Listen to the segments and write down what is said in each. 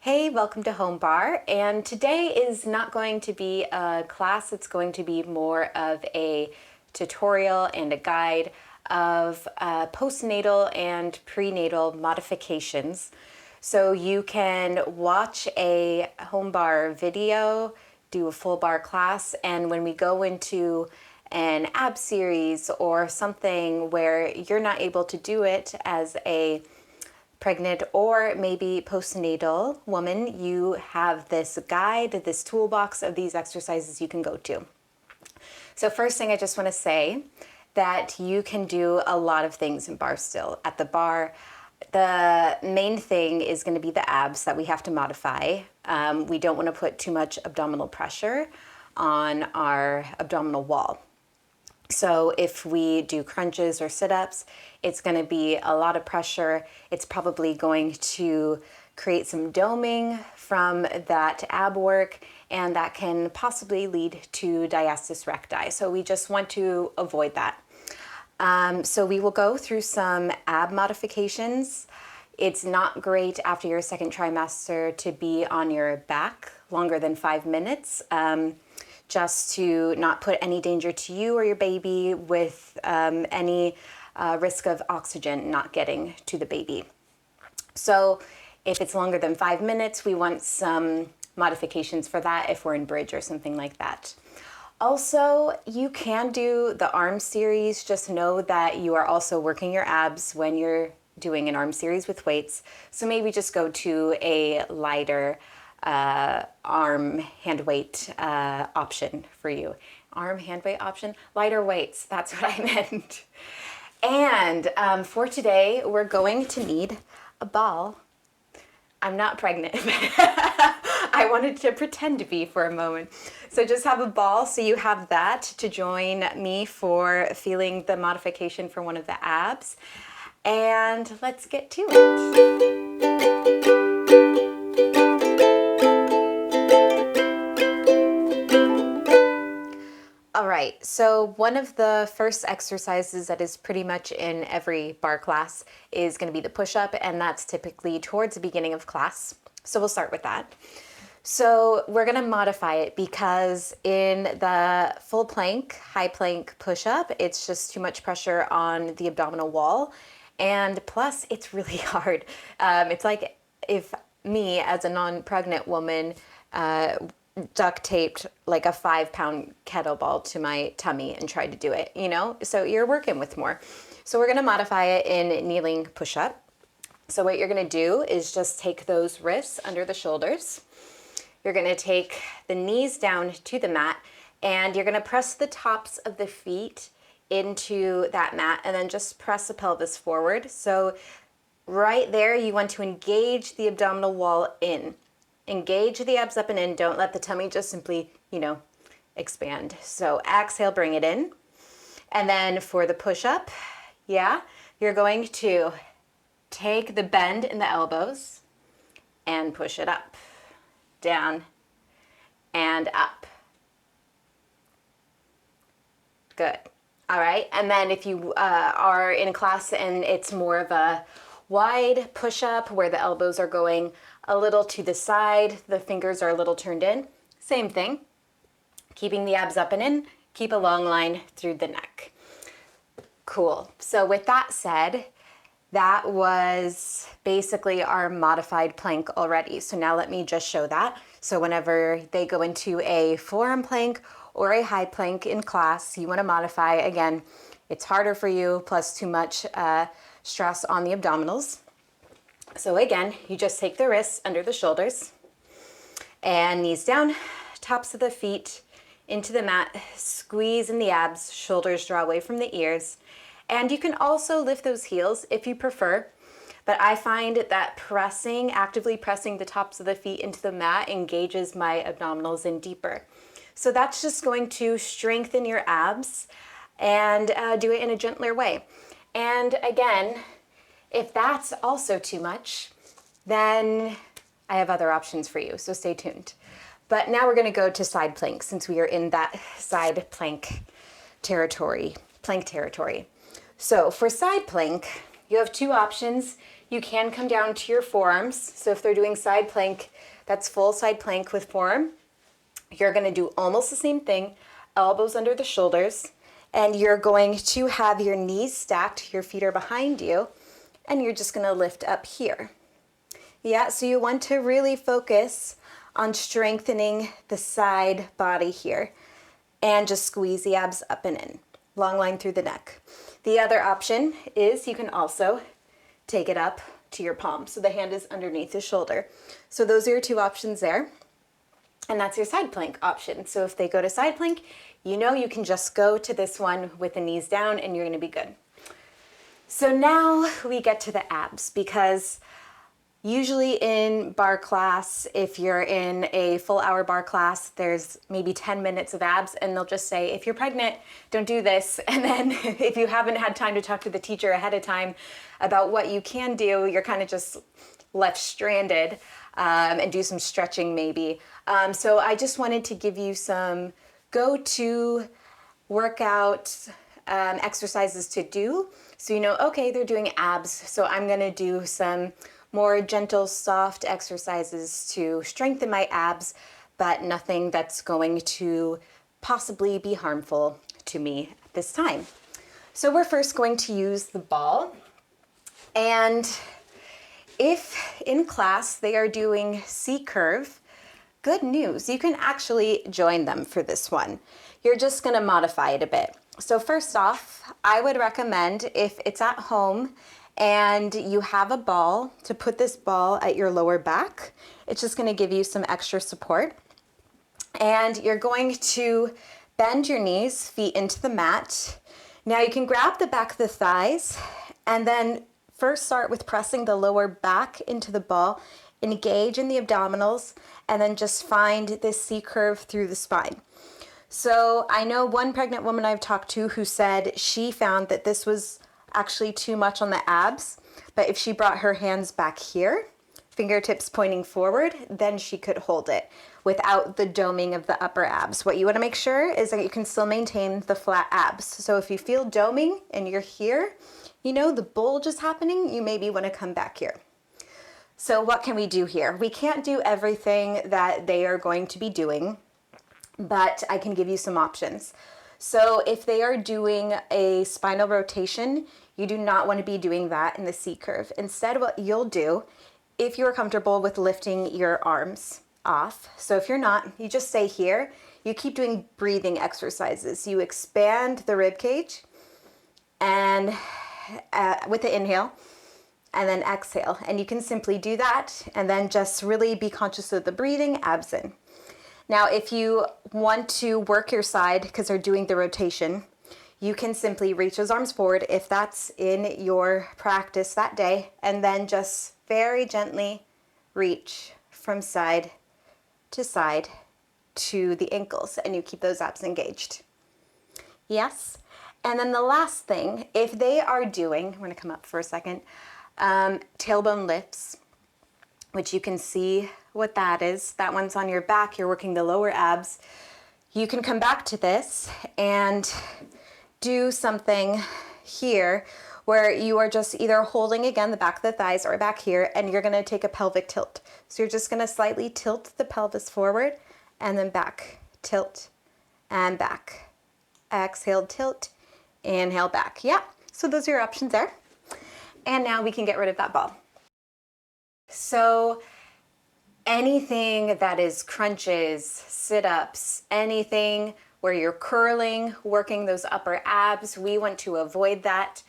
Hey, welcome to Home Bar, and today is not going to be a class, it's going to be more of a tutorial and a guide of postnatal and prenatal modifications. So you can watch a Home Bar video, do a full bar class, and when we go into an ab series or something where you're not able to do it as a pregnant or maybe postnatal woman, you have this guide, this toolbox of these exercises you can go to. So first thing I just want to say that you can do a lot of things in bar still. At the bar, the main thing is going to be the abs that we have to modify. We don't want to put too much abdominal pressure on our abdominal wall. So if we do crunches or sit-ups, it's going to be a lot of pressure. It's probably going to create some doming from that ab work, and that can possibly lead to diastasis recti. So we just want to avoid that. So we will go through some ab modifications. It's not great after your second trimester to be on your back longer than 5 minutes. Just to not put any danger to you or your baby with any risk of oxygen not getting to the baby. So if it's longer than 5 minutes, we want some modifications for that if we're in bridge or something like that. Also, you can do the arm series. Just know that you are also working your abs when you're doing an arm series with weights. So maybe just go to a lighter arm hand weight option for you. Arm hand weight option? Lighter weights, that's what I meant. And for today, we're going to need a ball. I'm not pregnant, but I wanted to pretend to be for a moment. So just have a ball so you have that to join me for feeling the modification for one of the abs. And let's get to it. All right, so one of the first exercises that is pretty much in every bar class is going to be the push-up, and that's typically towards the beginning of class. So we'll start with that. So we're going to modify it because in the full plank, high plank push-up, it's just too much pressure on the abdominal wall, and plus it's really hard. It's like if me as a non-pregnant woman duct taped like a 5-pound kettlebell to my tummy and tried to do it, you know? So you're working with more. So we're gonna modify it in kneeling push-up. So what you're gonna do is just take those wrists under the shoulders. You're gonna take the knees down to the mat, and you're gonna press the tops of the feet into that mat, and then just press the pelvis forward. So right there, you want to engage the abdominal wall in. Engage the abs up and in. Don't let the tummy just simply, expand. So exhale, bring it in. And then for the push-up, you're going to take the bend in the elbows and push it up, down, and up. Good. All right. And then if you are in a class and it's more of a wide push-up where the elbows are going a little to the side, the fingers are a little turned in, same thing. Keeping the abs up and in, keep a long line through the neck. Cool. So with that said, that was basically our modified plank already. So now let me just show that. So whenever they go into a forearm plank or a high plank in class, you want to modify, again, it's harder for you, plus too much stress on the abdominals. So again, you just take the wrists under the shoulders and knees down, tops of the feet into the mat, squeeze in the abs, shoulders draw away from the ears. And you can also lift those heels if you prefer, but I find that actively pressing the tops of the feet into the mat engages my abdominals in deeper. So that's just going to strengthen your abs and do it in a gentler way. And again, if that's also too much, then I have other options for you, so stay tuned. But now we're gonna go to side plank since we are in that side plank territory. So for side plank, you have two options. you can come down to your forearms. So if they're doing side plank, that's full side plank with forearm. You're going to do almost the same thing, elbows under the shoulders, and you're going to have your knees stacked, your feet are behind you, and you're just going to lift up here. Yeah, so you want to really focus on strengthening the side body here and just squeeze the abs up and in. Long line through the neck. The other option is you can also take it up to your palm. So the hand is underneath the shoulder. So those are your two options there. And that's your side plank option. So if they go to side plank, you know you can just go to this one with the knees down and you're going to be good. So now we get to the abs, because usually in bar class, if you're in a full hour bar class, there's maybe 10 minutes of abs, and they'll just say, if you're pregnant, don't do this. And then if you haven't had time to talk to the teacher ahead of time about what you can do, you're kind of just left stranded, and do some stretching maybe. So I just wanted to give you some go-to workout exercises to do. So you know, okay, they're doing abs, so I'm gonna do some more gentle, soft exercises to strengthen my abs, but nothing that's going to possibly be harmful to me at this time. So we're first going to use the ball. And if in class they are doing C-curve, good news, you can actually join them for this one. You're just gonna modify it a bit. So first off, I would recommend, if it's at home and you have a ball, to put this ball at your lower back. It's just going to give you some extra support. And you're going to bend your knees, feet into the mat. Now you can grab the back of the thighs and then first start with pressing the lower back into the ball, engage in the abdominals, and then just find this C-curve through the spine. So I know one pregnant woman I've talked to who said she found that this was actually too much on the abs, but if she brought her hands back here, fingertips pointing forward, then she could hold it without the doming of the upper abs. What you want to make sure is that you can still maintain the flat abs. So if you feel doming and you're here, you know the bulge is happening, you maybe want to come back here. So what can we do here? We can't do everything that they are going to be doing, but I can give you some options. So if they are doing a spinal rotation, you do not want to be doing that in the C-curve. Instead, what you'll do, if you're comfortable with lifting your arms off, so if you're not, you just stay here. You keep doing breathing exercises. You expand the rib cage and with the inhale, and then exhale. And you can simply do that and then just really be conscious of the breathing, abs in. Now, if you want to work your side because they're doing the rotation, you can simply reach those arms forward if that's in your practice that day, and then just very gently reach from side to the ankles, and you keep those abs engaged. Yes? And then the last thing, if they are doing, we're gonna come up for a second, tailbone lifts, which you can see what that is. That one's on your back, you're working the lower abs. You can come back to this and do something here where you are just either holding again the back of the thighs or back here, and you're gonna take a pelvic tilt. So you're just gonna slightly tilt the pelvis forward and then back, tilt and back. Exhale, tilt, inhale, back. Yeah, so those are your options there. And now we can get rid of that ball. So anything that is crunches, sit-ups, anything where you're curling, working those upper abs, we want to avoid that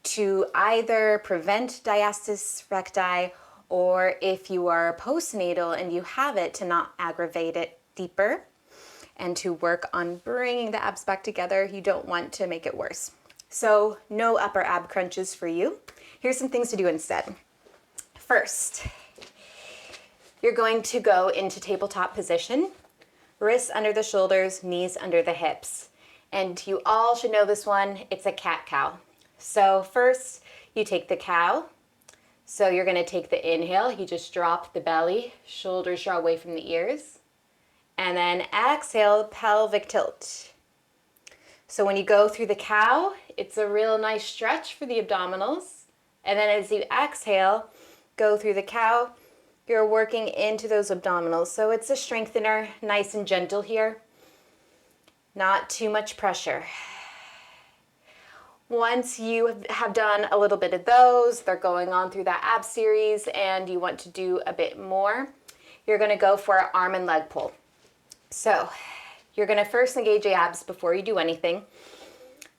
to either prevent diastasis recti, or if you are postnatal and you have it, to not aggravate it deeper and to work on bringing the abs back together. You don't want to make it worse. So no upper ab crunches for you. Here's some things to do instead. First, you're going to go into tabletop position, wrists under the shoulders, knees under the hips. And you all should know this one, it's a cat-cow. So first, you take the cow. So you're gonna take the inhale, you just drop the belly, shoulders draw away from the ears. And then exhale, pelvic tilt. So when you go through the cow, it's a real nice stretch for the abdominals. And then as you exhale, go through the cow, you're working into those abdominals. So it's a strengthener, nice and gentle here. Not too much pressure. Once you have done a little bit of those, they're going on through that ab series, and you want to do a bit more, you're going to go for an arm and leg pull. So you're going to first engage the abs before you do anything.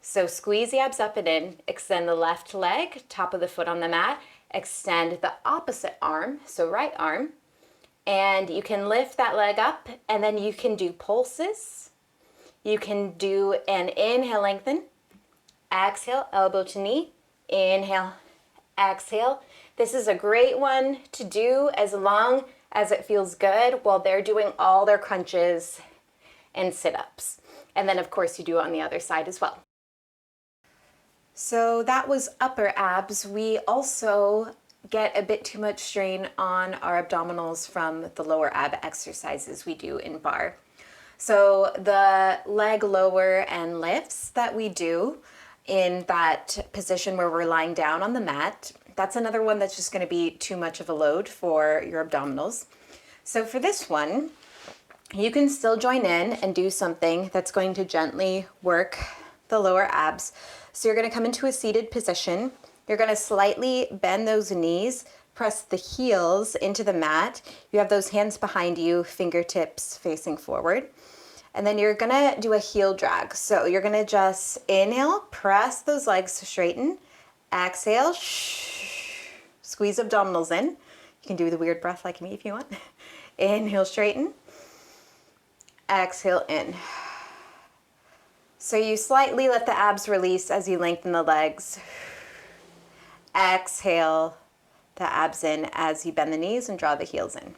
So squeeze the abs up and in, extend the left leg, top of the foot on the mat, extend the opposite arm, so right arm, and you can lift that leg up, and then you can do pulses. You can do an inhale, lengthen, exhale, elbow to knee, inhale, exhale. This is a great one to do as long as it feels good while they're doing all their crunches and sit-ups. And then of course you do it on the other side as well. So that was upper abs. We also get a bit too much strain on our abdominals from the lower ab exercises we do in barre. So the leg lower and lifts that we do in that position where we're lying down on the mat, that's another one that's just going to be too much of a load for your abdominals. So for this one, you can still join in and do something that's going to gently work the lower abs. So you're going to come into a seated position. You're going to slightly bend those knees, press the heels into the mat. You have those hands behind you, fingertips facing forward. And then you're going to do a heel drag. So you're going to just inhale, press those legs to straighten. Exhale, squeeze abdominals in. You can do the weird breath like me if you want. Inhale, straighten. Exhale, in. So you slightly let the abs release as you lengthen the legs. Exhale the abs in as you bend the knees and draw the heels in.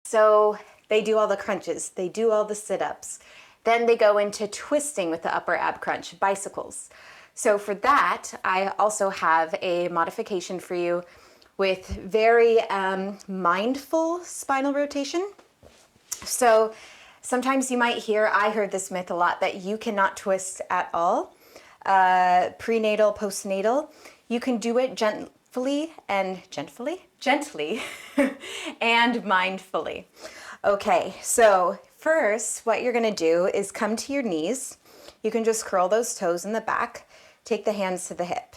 So they do all the crunches, they do all the sit-ups. Then they go into twisting with the upper ab crunch, bicycles. So for that, I also have a modification for you with very mindful spinal rotation. So sometimes you might hear, I heard this myth a lot, that you cannot twist at all. Prenatal, postnatal, you can do it gently and mindfully. Okay, so first what you're gonna do is come to your knees. You can just curl those toes in the back, take the hands to the hip.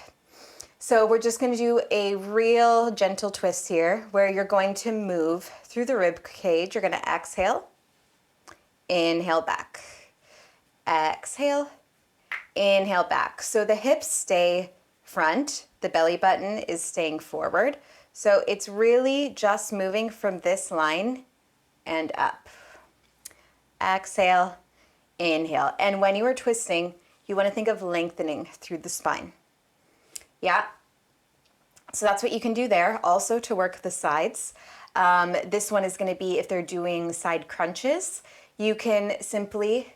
So we're just gonna do a real gentle twist here where you're going to move through the rib cage. You're gonna exhale, inhale back, exhale, inhale back. So the hips stay front, the belly button is staying forward. So it's really just moving from this line and up. Exhale, inhale. And when you are twisting, you want to think of lengthening through the spine. Yeah. So that's what you can do there. Also to work the sides. This one is going to be if they're doing side crunches. You can simply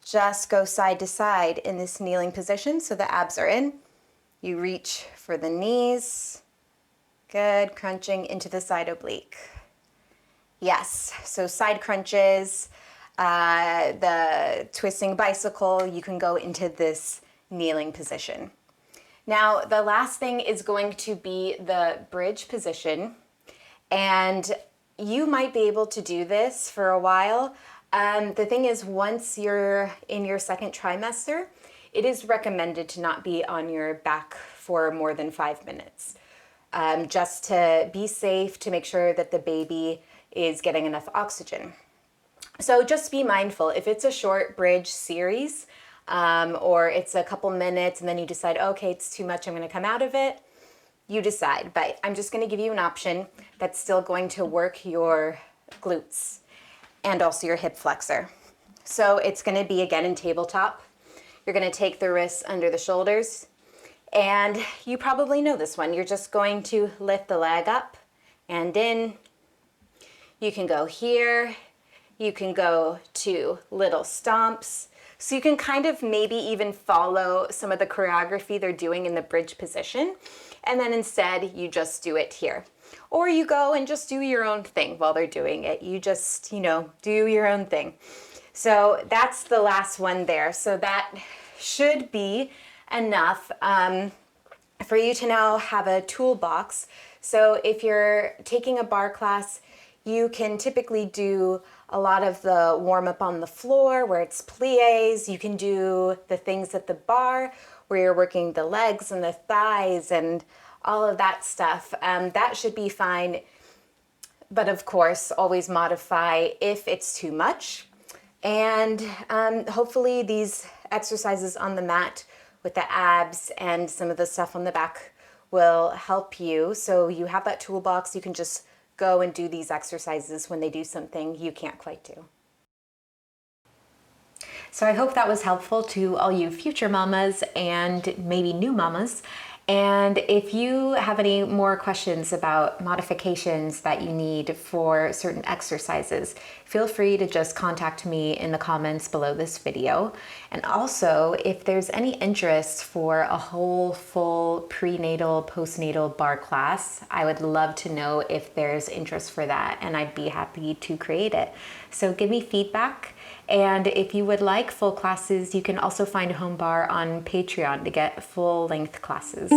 just go side to side in this kneeling position. So the abs are in. You reach for the knees. Good. Crunching into the side oblique. Yes. So side crunches, the twisting bicycle, you can go into this kneeling position. Now, the last thing is going to be the bridge position. And you might be able to do this for a while. The thing is, once you're in your second trimester, it is recommended to not be on your back for more than 5 minutes. Just to be safe, to make sure that the baby is getting enough oxygen. So just be mindful. If it's a short bridge series, or it's a couple minutes and then you decide, okay, it's too much, I'm going to come out of it, you decide. But I'm just going to give you an option that's still going to work your glutes and also your hip flexor. So it's going to be again in tabletop. You're going to take the wrists under the shoulders, and you probably know this one. You're just going to lift the leg up and in. You can go here. You can go to little stomps. So you can kind of maybe even follow some of the choreography they're doing in the bridge position. And then instead you just do it here. Or you go and just do your own thing while they're doing it. You just, do your own thing. So that's the last one there. So that should be enough for you to now have a toolbox. So if you're taking a barre class, you can typically do a lot of the warm up on the floor where it's plies. You can do the things at the barre where you're working the legs and the thighs and all of that stuff. That should be fine. But of course, always modify if it's too much. And hopefully these exercises on the mat with the abs and some of the stuff on the back will help you. So you have that toolbox. You can just go and do these exercises when they do something you can't quite do. So I hope that was helpful to all you future mamas and maybe new mamas. And if you have any more questions about modifications that you need for certain exercises, feel free to just contact me in the comments below this video. And also, if there's any interest for a whole full prenatal, postnatal barre class, I would love to know if there's interest for that, and I'd be happy to create it. So give me feedback. And if you would like full classes, you can also find Home Barre on Patreon to get full-length classes.